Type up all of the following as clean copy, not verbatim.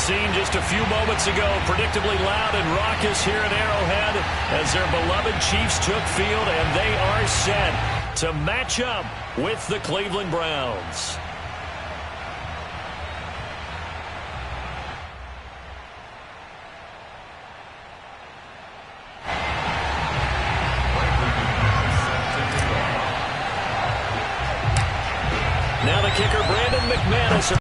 scene just a few moments ago, predictably loud and raucous here at Arrowhead as their beloved Chiefs took field, and they are set to match up with the Cleveland Browns. Now the kicker, Brandon McManus.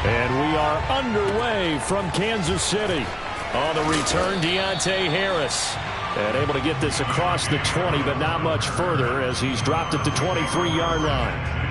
And we are underway from Kansas City. On the return, Deontay Harris. And able to get this across the 20, but not much further as he's dropped at the 23-yard line.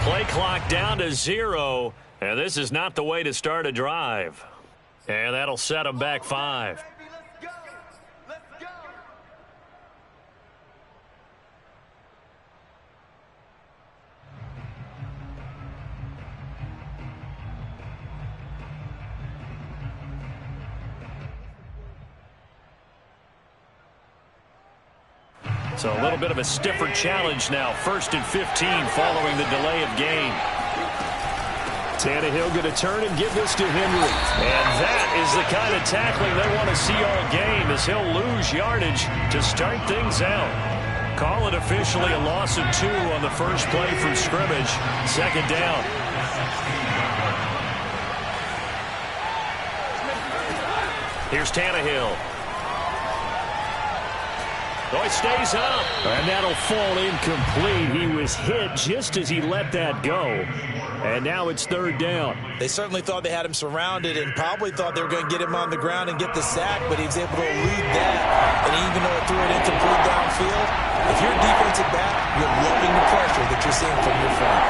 Play clock down to 0, and this is not the way to start a drive. And that'll set them back 5. So a little bit of a stiffer challenge now. 1st and 15 following the delay of game. Tannehill going to turn and give this to Henry. And that is the kind of tackling they want to see all game as he'll lose yardage to start things out. Call it officially a loss of 2 on the first play from scrimmage. 2nd down. Here's Tannehill. Oh, it stays up. And that'll fall incomplete. He was hit just as he let that go. And now it's 3rd down. They certainly thought they had him surrounded and probably thought they were going to get him on the ground and get the sack, but he was able to elude that. And even though it threw it incomplete downfield, if you're a defensive back, you're loving the pressure that you're seeing from your front.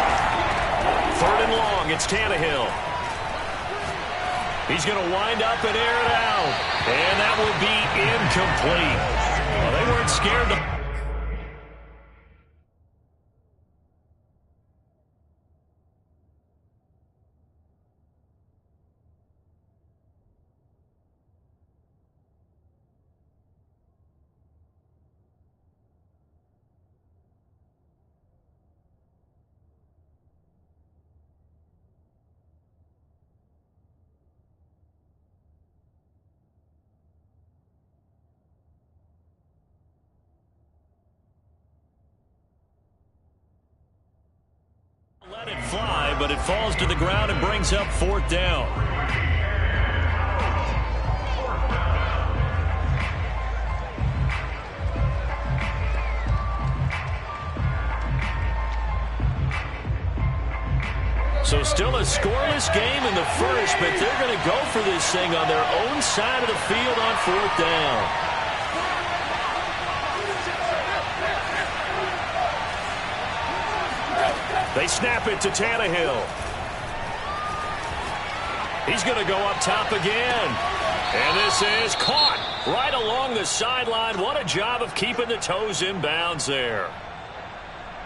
3rd and long. It's Tannehill. He's going to wind up and air it out. And that will be incomplete. Well, they weren't scared to... Let it fly, but it falls to the ground and brings up 4th down. So still a scoreless game in the first, but they're going to go for this thing on their own side of the field on 4th down. They snap it to Tannehill. He's going to go up top again. And this is caught right along the sideline. What a job of keeping the toes in bounds there.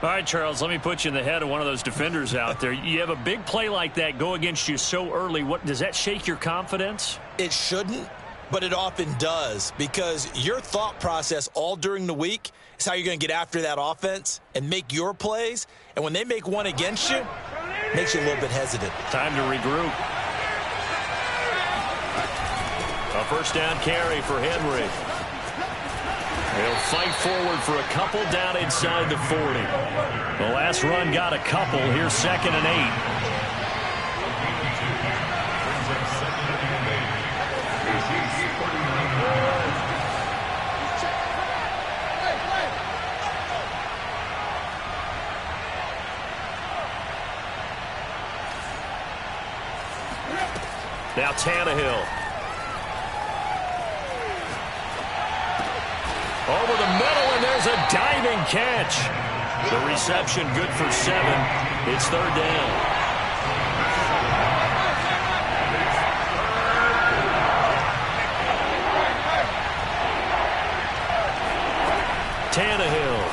All right, Charles, let me put you in the head of one of those defenders out there. You have a big play like that go against you so early. What does that shake your confidence? It shouldn't, but it often does, because your thought process all during the week is how you're going to get after that offense and make your plays. And when they make one against you, it makes you a little bit hesitant. Time to regroup. A 1st down carry for Henry. He'll fight forward for a couple down inside the 40. The last run got a couple. Here's 2nd and 8. Now Tannehill. Over the middle, and there's throws a diving catch. The reception good for 7. It's third down. Tannehill.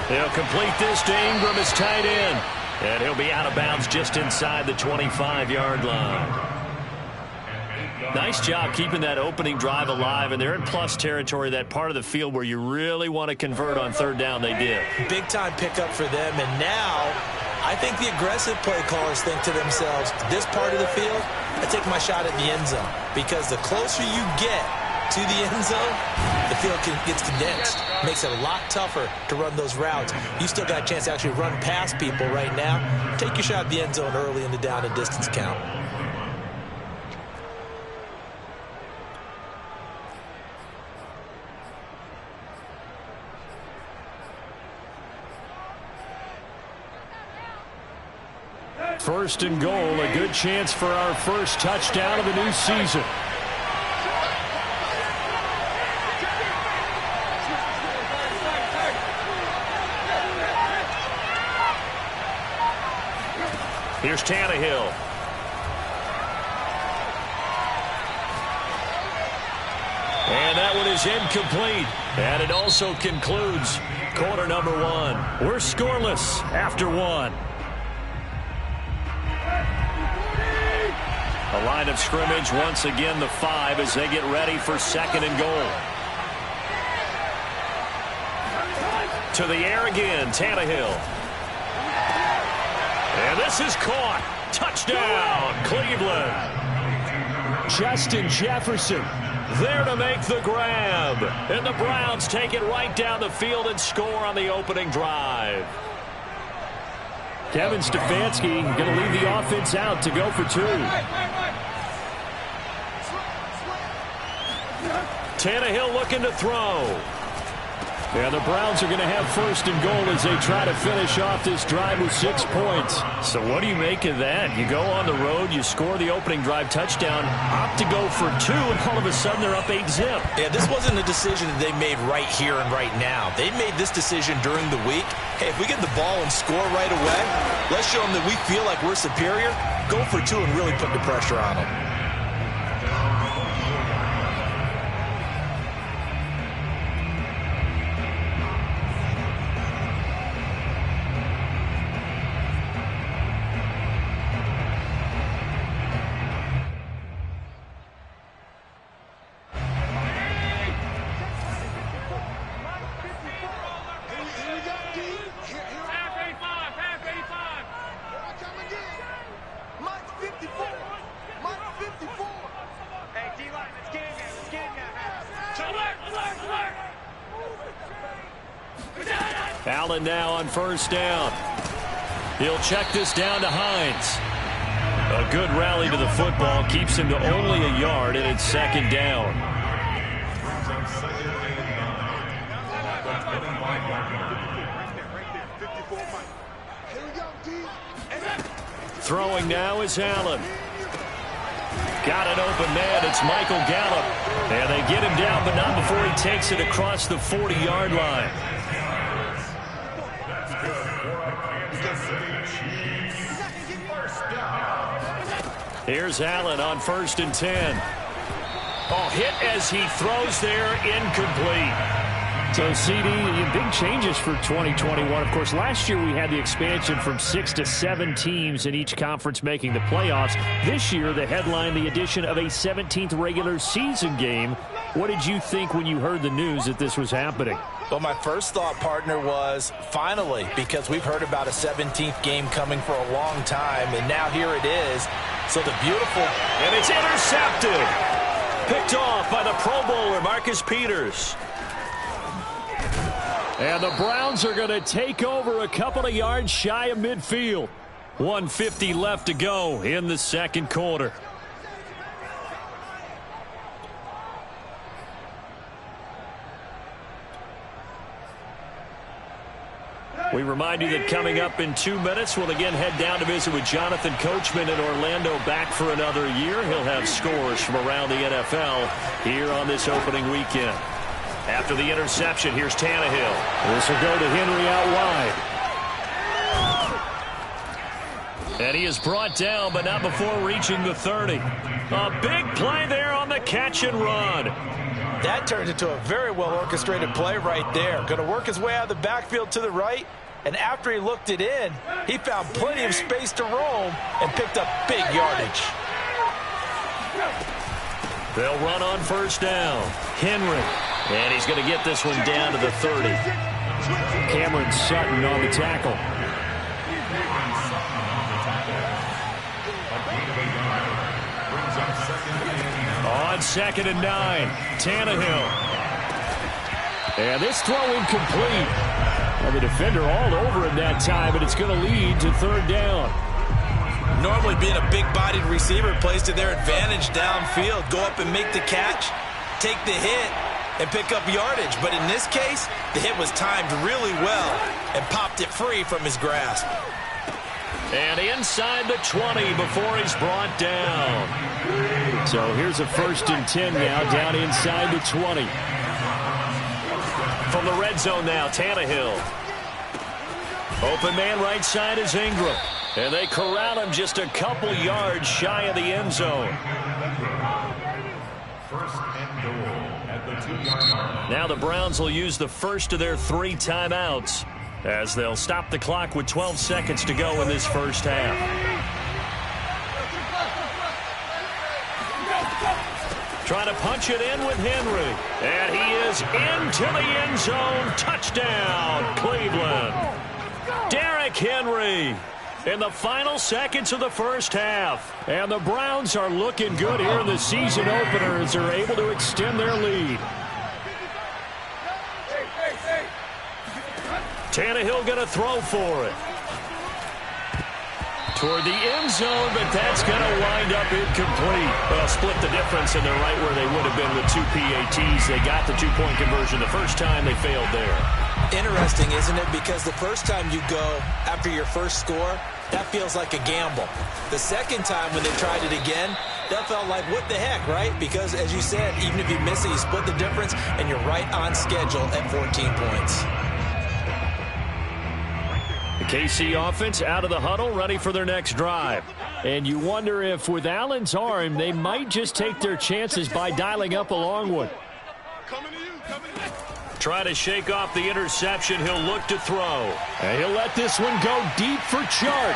He'll complete this to Ingram, his tight end. And he'll be out of bounds just inside the 25-yard line. Nice job keeping that opening drive alive, and they're in plus territory, that part of the field where you really want to convert on third down. They did. Big-time pickup for them, and now I think the aggressive play callers think to themselves, this part of the field, I take my shot at the end zone, because the closer you get to the end zone, the field gets condensed. Makes it a lot tougher to run those routes. You still got a chance to actually run past people right now. Take your shot at the end zone early in the down and distance count. First and goal, a good chance for our first touchdown of the new season. Here's Tannehill. And that one is incomplete. And it also concludes quarter number 1. We're scoreless after 1. A line of scrimmage, once again the 5 as they get ready for second and goal. To the air again, Tannehill. And this is caught. Touchdown, Cleveland. Justin Jefferson there to make the grab. And the Browns take it right down the field and score on the opening drive. Kevin Stefanski going to leave the offense out to go for 2. Tannehill looking to throw. And the Browns are going to have first and goal as they try to finish off this drive with 6 points. So what do you make of that? You go on the road, you score the opening drive touchdown, opt to go for 2, and all of a sudden they're up 8-zip. Yeah, this wasn't a decision that they made right here and right now. They made this decision during the week. Hey, if we get the ball and score right away, let's show them that we feel like we're superior. Go for 2 and really put the pressure on them. Allen now on first down. He'll check this down to Hines. A good rally to the football keeps him to only a yard, and it's second down. Throwing now is Allen. Got an open man. It's Michael Gallup. And they get him down, but not before he takes it across the 40-yard line. Here's Allen on first and 10. Oh, hit as he throws there, incomplete. So, CD, big changes for 2021. Of course, last year we had the expansion from 6 to 7 teams in each conference making the playoffs. This year, the headline, the addition of a 17th regular season game. What did you think when you heard the news that this was happening? Well, my first thought, partner, was finally, because we've heard about a 17th game coming for a long time, and now here it is. So the beautiful... And it's intercepted. Picked off by the Pro Bowler, Marcus Peters. And the Browns are going to take over a couple of yards shy of midfield. 1:50 left to go in the second quarter. We remind you that coming up in 2 minutes, we'll again head down to visit with Jonathan Coachman in Orlando, back for another year. He'll have scores from around the NFL here on this opening weekend. After the interception, here's Tannehill. This will go to Henry out wide. And he is brought down, but not before reaching the 30. A big play there on the catch and run. That turned into a very well-orchestrated play right there. Going to work his way out of the backfield to the right, and after he looked it in, he found plenty of space to roam and picked up big yardage. They'll run on first down. Henry. And he's going to get this one down to the 30. Cameron Sutton on the tackle. On 2nd and 9, Tannehill. And this throw incomplete. Well, the defender all over him that time, but it's going to lead to 3rd down. Normally being a big-bodied receiver plays to their advantage downfield. Go up and make the catch, take the hit, and pick up yardage. But in this case, the hit was timed really well and popped it free from his grasp. And inside the 20 before he's brought down. So here's a 1st and 10 now, down inside the 20. From the red zone now, Tannehill. Open man right side is Ingram. And they corral him just a couple yards shy of the end zone. Now the Browns will use the first of their 3 timeouts as they'll stop the clock with 12 seconds to go in this first half. Trying to punch it in with Henry. And he is into the end zone. Touchdown, Cleveland. Derrick Henry in the final seconds of the first half. And the Browns are looking good here in the season opener as they're able to extend their lead. Tannehill going to throw for it. Toward the end zone, but that's going to wind up incomplete. Well, split the difference, and they're right where they would have been with 2 PATs. They got the 2-point conversion the first time. They failed there. Interesting, isn't it? Because the first time you go after your first score, that feels like a gamble. The second time when they tried it again, that felt like, what the heck, right? Because, as you said, even if you miss it, you split the difference, and you're right on schedule at 14 points. The KC offense out of the huddle, ready for their next drive. And you wonder if, with Allen's arm, they might just take their chances by dialing up a long one. Try to shake off the interception. He'll look to throw. And he'll let this one go deep for Chark.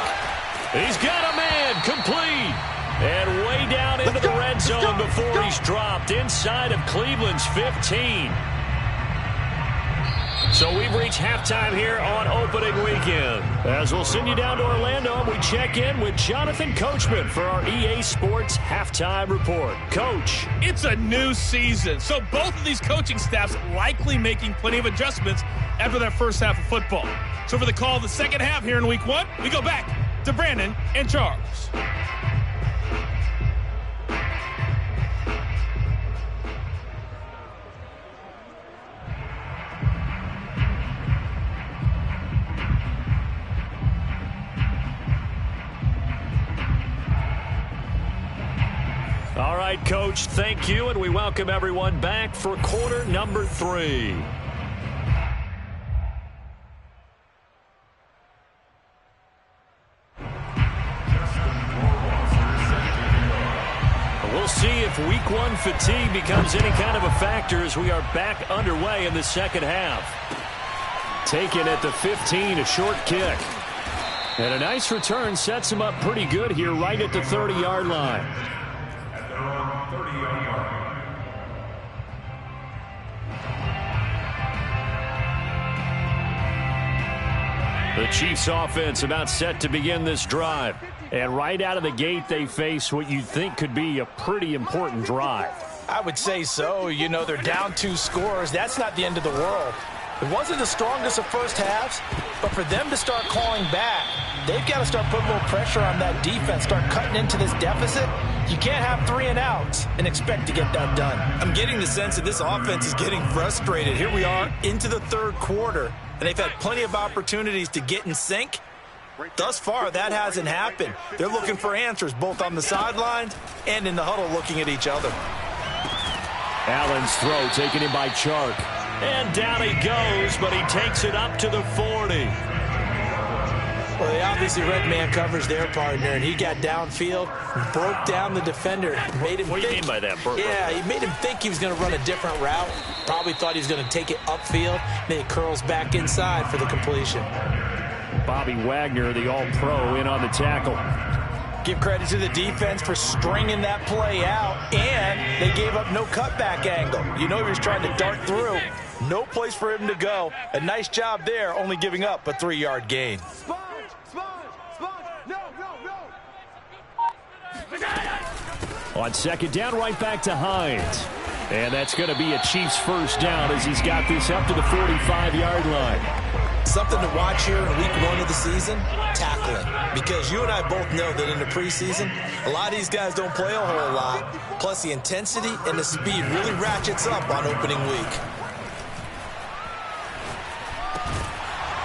He's got a man, complete. And way down into the red zone before he's dropped inside of Cleveland's 15. So we've reached halftime here on opening weekend. As we'll send you down to Orlando, and we check in with Jonathan Coachman for our EA Sports Halftime Report. Coach. It's a new season, so both of these coaching staffs likely making plenty of adjustments after that first half of football. So for the call of the second half here in Week 1, we go back to Brandon and Charles. All right, Coach, thank you, and we welcome everyone back for quarter number 3. We'll see if Week 1 fatigue becomes any kind of a factor as we are back underway in the second half. Taken at the 15, a short kick. And a nice return sets him up pretty good here right at the 30-yard line. The Chiefs offense about set to begin this drive. And right out of the gate, they face what you'd think could be a pretty important drive. I would say so. You know, they're down 2 scores. That's not the end of the world. It wasn't the strongest of first halves, but for them to start calling back, they've got to start putting a little pressure on that defense, start cutting into this deficit. You can't have 3 and outs and expect to get that done. I'm getting the sense that this offense is getting frustrated. Here we are into the 3rd quarter, and they've had plenty of opportunities to get in sync. Thus far, that hasn't happened. They're looking for answers both on the sidelines and in the huddle looking at each other. Allen's throw taken in by Chark. And down he goes, but he takes it up to the 40. Well, they obviously read man coverage their partner, and he got downfield, broke down the defender, made him What do you mean by that? Yeah, he made him think he was going to run a different route. Probably thought he was going to take it upfield. Then it curls back inside for the completion. Bobby Wagner, the all-pro, in on the tackle. Give credit to the defense for stringing that play out, and they gave up no cutback angle. You know he was trying to dart through. No place for him to go. A nice job there, only giving up a 3-yard gain. On second down, right back to Hines. And that's going to be a Chiefs first down as he's got this up to the 45-yard line. Something to watch here in week 1 of the season, tackling. Because you and I both know that in the preseason, a lot of these guys don't play a whole lot. Plus the intensity and the speed really ratchets up on opening week.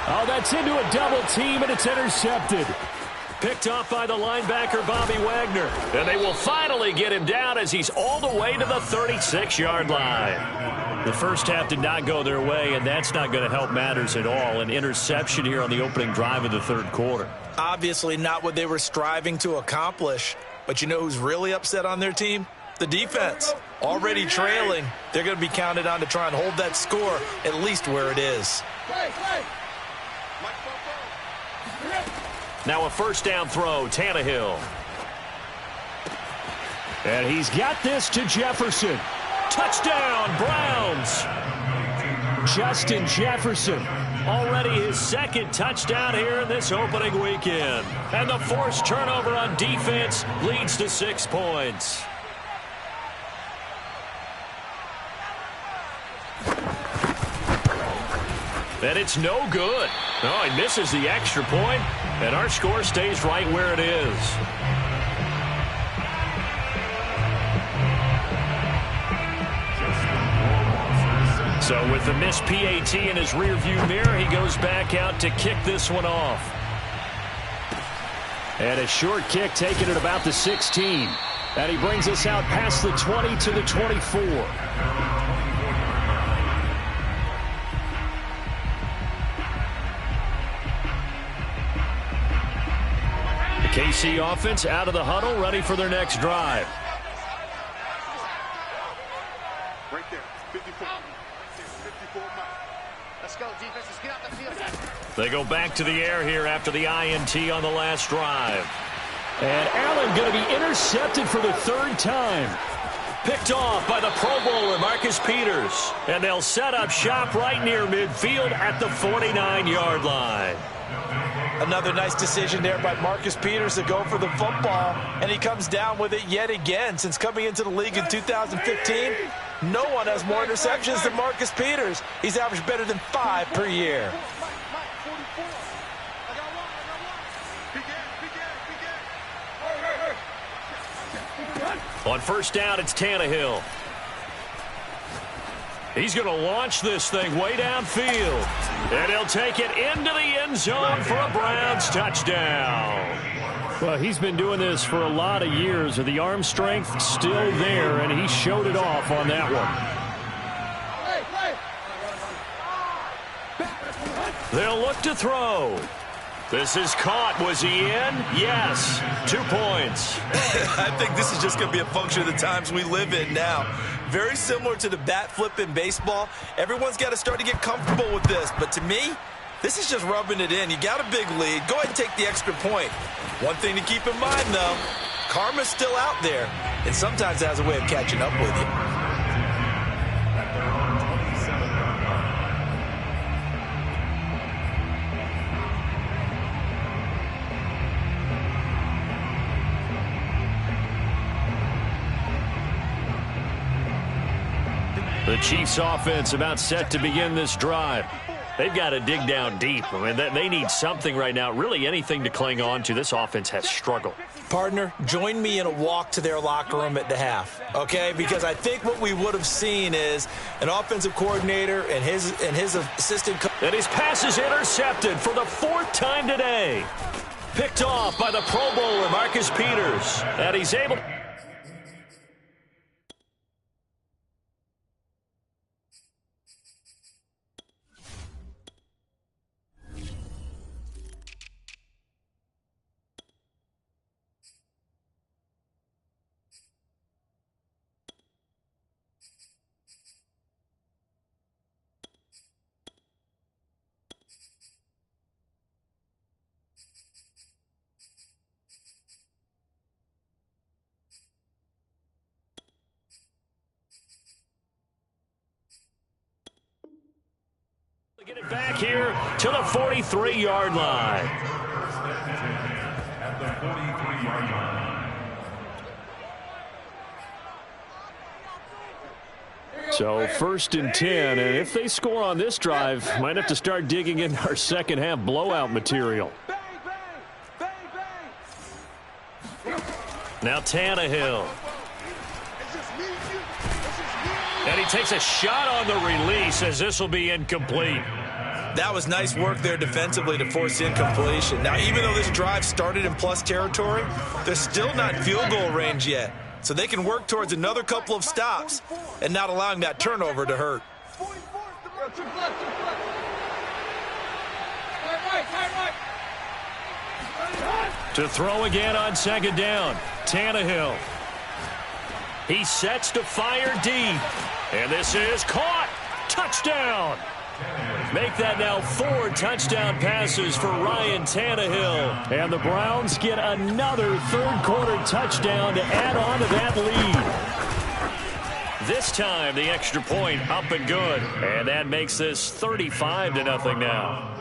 Oh, that's into a double team, and it's intercepted. Picked off by the linebacker, Bobby Wagner. And they will finally get him down as he's all the way to the 36-yard line. The first half did not go their way, and that's not going to help matters at all. An interception here on the opening drive of the third quarter. Obviously not what they were striving to accomplish. But you know who's really upset on their team? The defense. Already trailing. They're going to be counted on to try and hold that score at least where it is. Now a first down throw, Tannehill. And he's got this to Jefferson. Touchdown, Browns. Justin Jefferson, already his second touchdown here in this opening weekend. And the forced turnover on defense leads to 6 points. And it's no good. Oh, he misses the extra point, and our score stays right where it is. So with the missed PAT in his rearview mirror, he goes back out to kick this one off. And a short kick taken at about the 16. And he brings us out past the 20 to the 24. KC offense out of the huddle, ready for their next drive. Right there, 54. Let's go, defense. Let's get out the field. They go back to the air here after the INT on the last drive. And Allen going to be intercepted for the 3rd time. Picked off by the Pro Bowler, Marcus Peters. And they'll set up shop right near midfield at the 49-yard line. Another nice decision there by Marcus Peters to go for the football, and he comes down with it yet again. Since coming into the league in 2015, no one has more interceptions than Marcus Peters. He's averaged better than 5 per year. On first down, it's Tannehill. He's going to launch this thing way downfield. And he'll take it into the end zone for a Browns touchdown. Well, he's been doing this for a lot of years. The arm strength still there, and he showed it off on that one. They'll look to throw. This is caught. Was he in? Yes. 2 points. I think this is just going to be a function of the times we live in now. Very similar to the bat flip in baseball. Everyone's got to start to get comfortable with this. But to me, this is just rubbing it in. You got a big lead. Go ahead and take the extra point. One thing to keep in mind, though, karma's still out there. And sometimes it has a way of catching up with you. The Chiefs offense about set to begin this drive. They've got to dig down deep. I mean, they need something right now, really anything to cling on to. This offense has struggled. Partner, join me in a walk to their locker room at the half, okay? Because I think what we would have seen is an offensive coordinator and his assistant coach. And his pass is intercepted for the 4th time today. Picked off by the Pro Bowler, Marcus Peters. And he's able... Get it back here to the 43-yard line. At the 43-yard line. So 1st and 10, and if they score on this drive, might have to start digging in our second half blowout material. Now Tannehill. And he takes a shot on the release as this will be incomplete. That was nice work there defensively to force incompletion. Now, even though this drive started in plus territory, they're still not in field goal range yet. So they can work towards another couple of stops and not allowing that turnover to hurt. To throw again on 2nd down, Tannehill. He sets to fire deep. And this is caught. Touchdown. Make that now 4 touchdown passes for Ryan Tannehill. And the Browns get another third-quarter touchdown to add on to that lead. This time, the extra point up and good. And that makes this 35-0 now.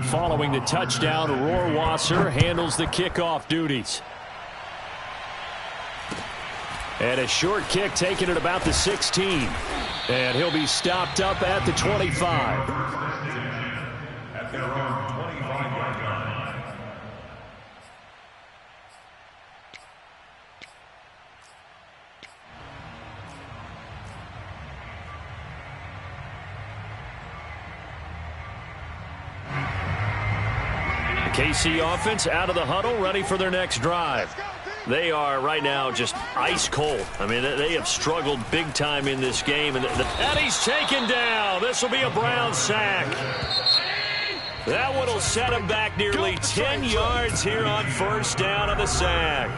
Following the touchdown, Rohrwasser handles the kickoff duties. And a short kick taken at about the 16. And he'll be stopped up at the 25. At their own 25-yard line. The KC offense out of the huddle, ready for their next drive. They are right now just ice cold. I mean, they have struggled big time in this game. And he's taken down. This will be a Brown sack. That one will set him back nearly 10 yards here on 1st down on the sack.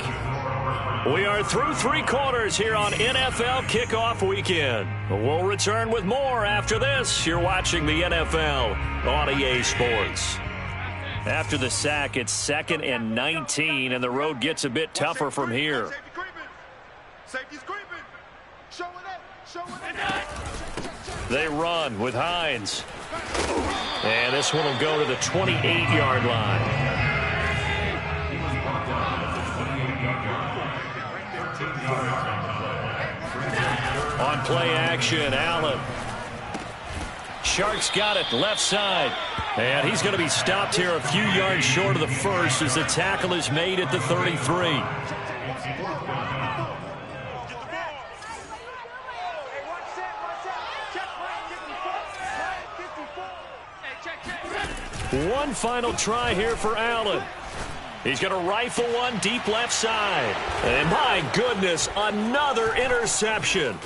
We are through 3 quarters here on NFL Kickoff Weekend. We'll return with more after this. You're watching the NFL on EA Sports. After the sack, it's 2nd and 19, and the road gets a bit tougher from here. Safety's creeping. Showing it. They run with Hines. And this one will go to the 28-yard line. On play action, Allen. Sharks got it, left side. And he's going to be stopped here a few yards short of the first as the tackle is made at the 33. One final try here for Allen. He's going to rifle one deep left side. And my goodness, another interception.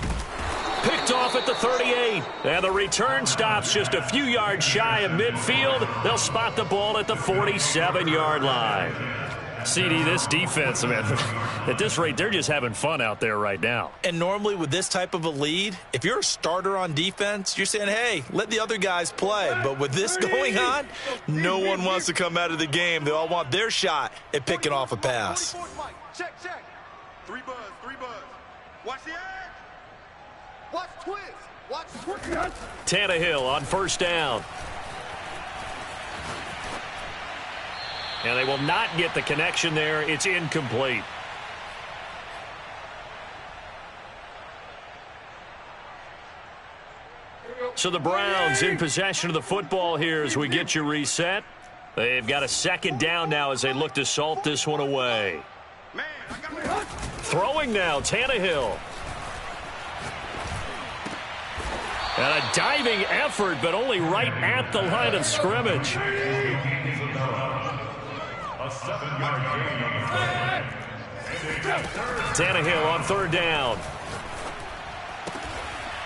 Picked off at the 38. And the return stops just a few yards shy of midfield. They'll spot the ball at the 47-yard line. CD, this defense, man, at this rate, they're just having fun out there right now. And normally with this type of a lead, if you're a starter on defense, you're saying, hey, let the other guys play. But with this going on, no one wants to come out of the game. They all want their shot at picking off a pass. Check. 3 buzz. Watch the edge. Watch twist. Tannehill on 1st down. And they will not get the connection there. It's incomplete. So the Browns in possession of the football here as we get you reset. They've got a 2nd down now as they look to salt this one away. Throwing now, Tannehill. And a diving effort, but only right at the line of scrimmage. A 7-yard gain on the play. Tannehill on 3rd down.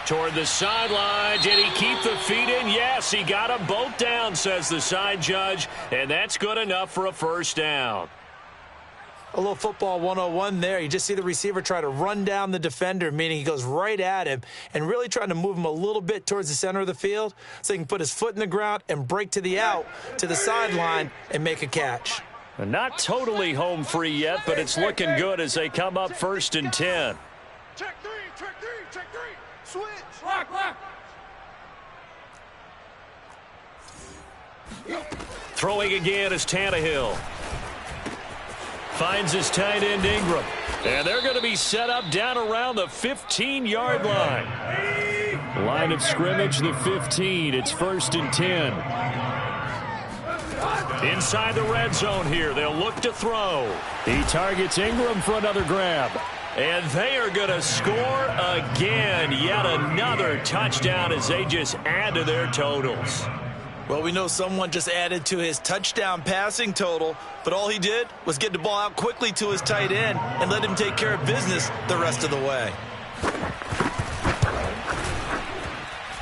Toward the sideline. Did he keep the feet in? Yes, he got them both down, says the side judge. And that's good enough for a 1st down. A little football 101 there. You just see the receiver try to run down the defender, meaning he goes right at him and really trying to move him a little bit towards the center of the field so he can put his foot in the ground and break to the out, to the sideline, and make a catch. Not totally home free yet, but it's looking good as they come up 1st and 10. Check three. Switch. Throwing again is Tannehill. Finds his tight end Ingram. And they're going to be set up down around the 15-yard line. Line of scrimmage, the 15. It's 1st and 10. Inside the red zone here. They'll look to throw. He targets Ingram for another grab. And they are going to score again. Yet another touchdown as they just add to their totals. Well, we know someone just added to his touchdown passing total, but all he did was get the ball out quickly to his tight end and let him take care of business the rest of the way.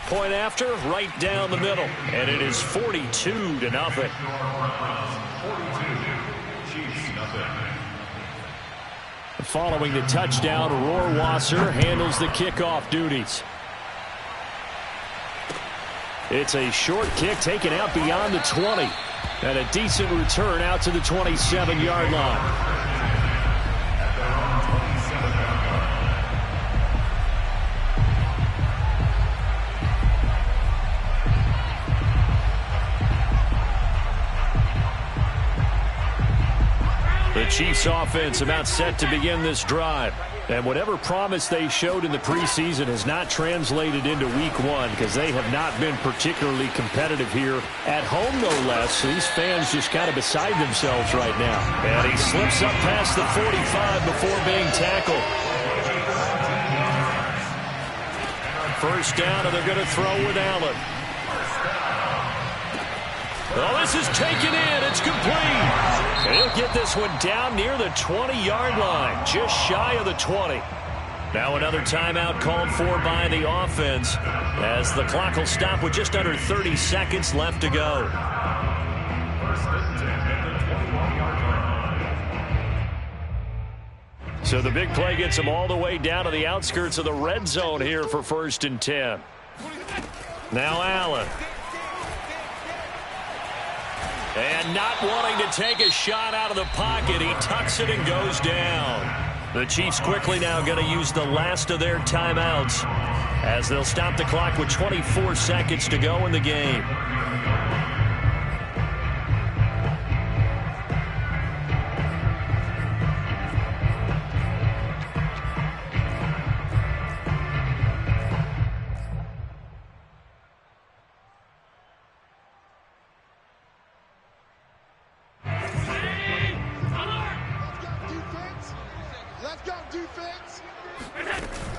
Point after, right down the middle. And it is 42-0. Following the touchdown, Rohrwasser handles the kickoff duties. It's a short kick taken out beyond the 20. And a decent return out to the 27-yard line. The Chiefs offense about set to begin this drive. And whatever promise they showed in the preseason has not translated into week one because they have not been particularly competitive here at home, no less. So these fans just kind of beside themselves right now. And he slips up past the 45 before being tackled. First down, and they're going to throw with Allen. Oh, this is taken in. It's complete. And he'll get this one down near the 20-yard line, just shy of the 20. Now another timeout called for by the offense as the clock will stop with just under 30 seconds left to go. So the big play gets them all the way down to the outskirts of the red zone here for 1st and 10. Now Allen. And not wanting to take a shot out of the pocket, he tucks it and goes down. The Chiefs quickly now going to use the last of their timeouts as they'll stop the clock with 24 seconds to go in the game.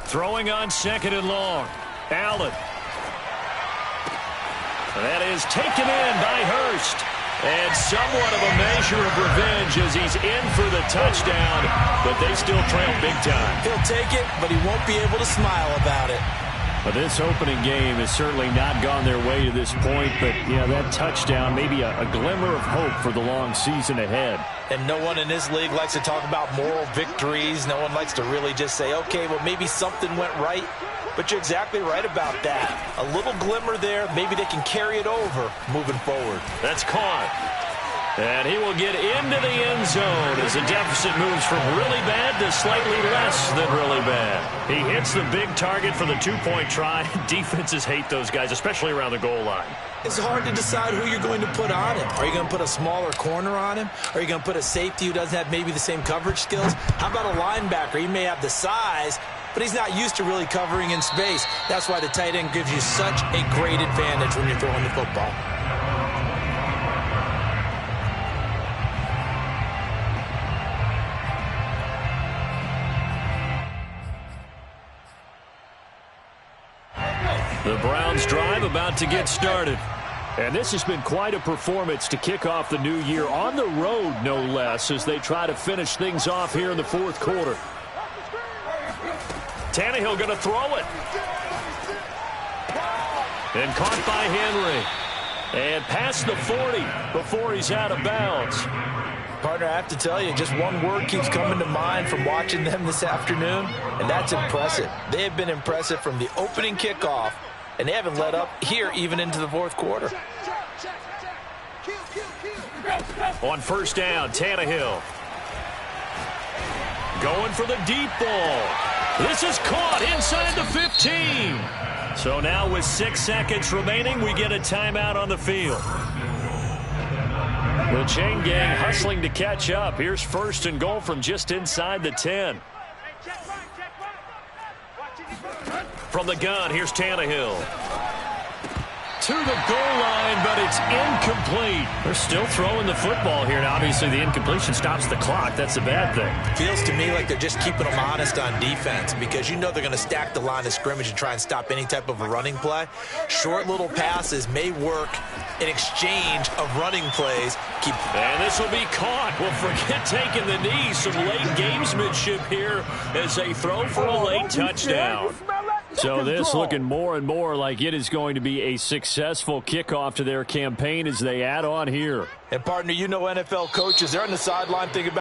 Throwing on 2nd and long. Allen. That is taken in by Hurst. And somewhat of a measure of revenge as he's in for the touchdown, but they still trail big time. He'll take it, but he won't be able to smile about it. But this opening game has certainly not gone their way to this point, but that touchdown, maybe a glimmer of hope for the long season ahead. And no one in this league likes to talk about moral victories. No one likes to really just say, okay, well, maybe something went right. But you're exactly right about that. A little glimmer there. Maybe they can carry it over moving forward. That's caught. And he will get into the end zone as the deficit moves from really bad to slightly less than really bad. He hits the big target for the two-point try. Defenses hate those guys, especially around the goal line. It's hard to decide who you're going to put on him. Are you going to put a smaller corner on him? Are you going to put a safety who doesn't have maybe the same coverage skills? How about a linebacker? He may have the size, but he's not used to really covering in space. That's why the tight end gives you such a great advantage when you're throwing the football. The Browns drive about to get started. And this has been quite a performance to kick off the new year on the road, no less, as they try to finish things off here in the fourth quarter. Tannehill going to throw it. And caught by Henry. And past the 40 before he's out of bounds. Partner, I have to tell you, just one word keeps coming to mind from watching them this afternoon, and that's impressive. They have been impressive from the opening kickoff, and they haven't let up here even into the fourth quarter. On first down, Tannehill. Going for the deep ball. This is caught inside the 15. So now with 6 seconds remaining, we get a timeout on the field. The chain gang hustling to catch up. Here's 1st and goal from just inside the 10. From the gun, here's Tannehill. To the goal line, but it's incomplete. They're still throwing the football here, and obviously the incompletion stops the clock. That's a bad thing. Feels to me like they're just keeping them honest on defense because you know they're going to stack the line of scrimmage and try and stop any type of a running play. Short little passes may work in exchange of running plays. And this will be caught. Well, forget taking the knee. Some late gamesmanship here as they throw for a late touchdown. So this looking more and more like it is going to be a successful kickoff to their campaign as they add on here. And, partner, you know NFL coaches, they're on the sideline thinking about